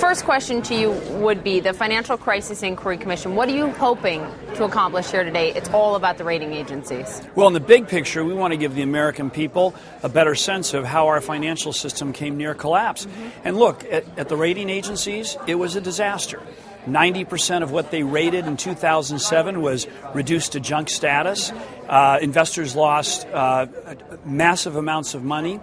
first question to you would be the Financial Crisis Inquiry Commission. What are you hoping to accomplish here today? It's all about the rating agencies. Well, in the big picture, we want to give the American people a better sense of how our financial system came near collapse. And look, at the rating agencies, it was a disaster. 90% of what they rated in 2007 was reduced to junk status. Investors lost massive amounts of money.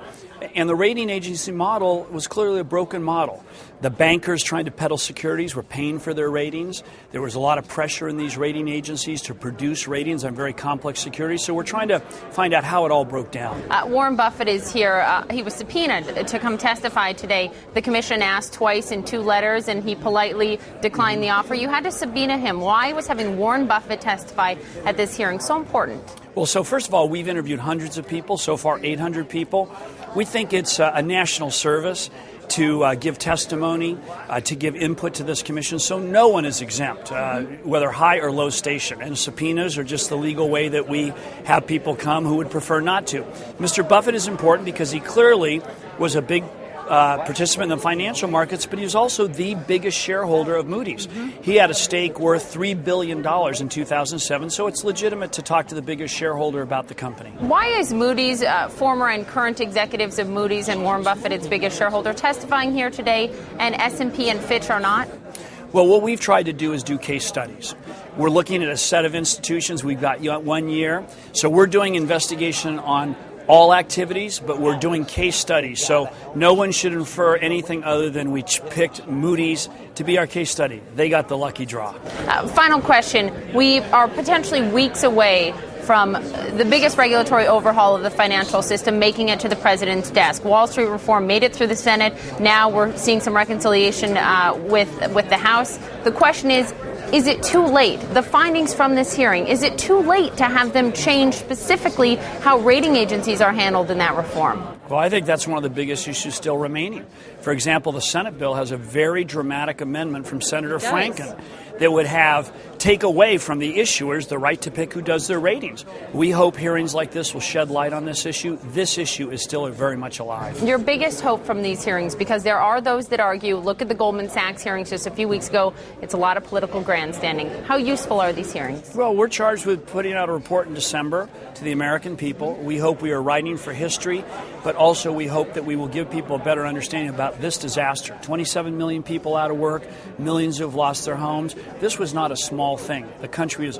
And the rating agency model was clearly a broken model. The bankers trying to peddle securities were paying for their ratings. There was a lot of pressure in these rating agencies to produce ratings on very complex securities. So we're trying to find out how it all broke down. Warren Buffett is here. He was subpoenaed to come testify today. The commission asked twice in 2 letters, and he politely declined the offer. You had to subpoena him. Why was having Warren Buffett testify at this hearing so important? Well, so first of all, we've interviewed hundreds of people, so far 800 people. We think it's a national service to give testimony, to give input to this commission, so no one is exempt, whether high or low station. And subpoenas are just the legal way that we have people come who would prefer not to. Mr. Buffett is important because he clearly was a big participant in the financial markets, but he was also the biggest shareholder of Moody's. He had a stake worth $3 billion in 2007, so it's legitimate to talk to the biggest shareholder about the company. Why is Moody's, former and current executives of Moody's and Warren Buffett, its biggest shareholder, testifying here today, and S&P and Fitch are not? Well, what we've tried to do is do case studies. We're looking at a set of institutions. We've got 1 year, so we're doing investigation on all activities, but we're doing case studies. So no one should infer anything other than we picked Moody's to be our case study. They got the lucky draw. Final question. We are potentially weeks away from the biggest regulatory overhaul of the financial system making it to the president's desk. Wall Street reform made it through the Senate. Now we're seeing some reconciliation with the House. The question is it too late? The findings from this hearing, is it too late to have them change specifically how rating agencies are handled in that reform? Well, I think that's one of the biggest issues still remaining. For example, the Senate bill has a very dramatic amendment from Senator Franken that would take away from the issuers the right to pick who does their ratings. We hope hearings like this will shed light on this issue. This issue is still very much alive. Your biggest hope from these hearings, because there are those that argue, look at the Goldman Sachs hearings just a few weeks ago, it's a lot of political grandstanding. How useful are these hearings? Well, we're charged with putting out a report in December to the American people. We hope we are writing for history, but also we hope that we will give people a better understanding about this disaster. 27 million people out of work, millions who have lost their homes. This was not a small thing. The country is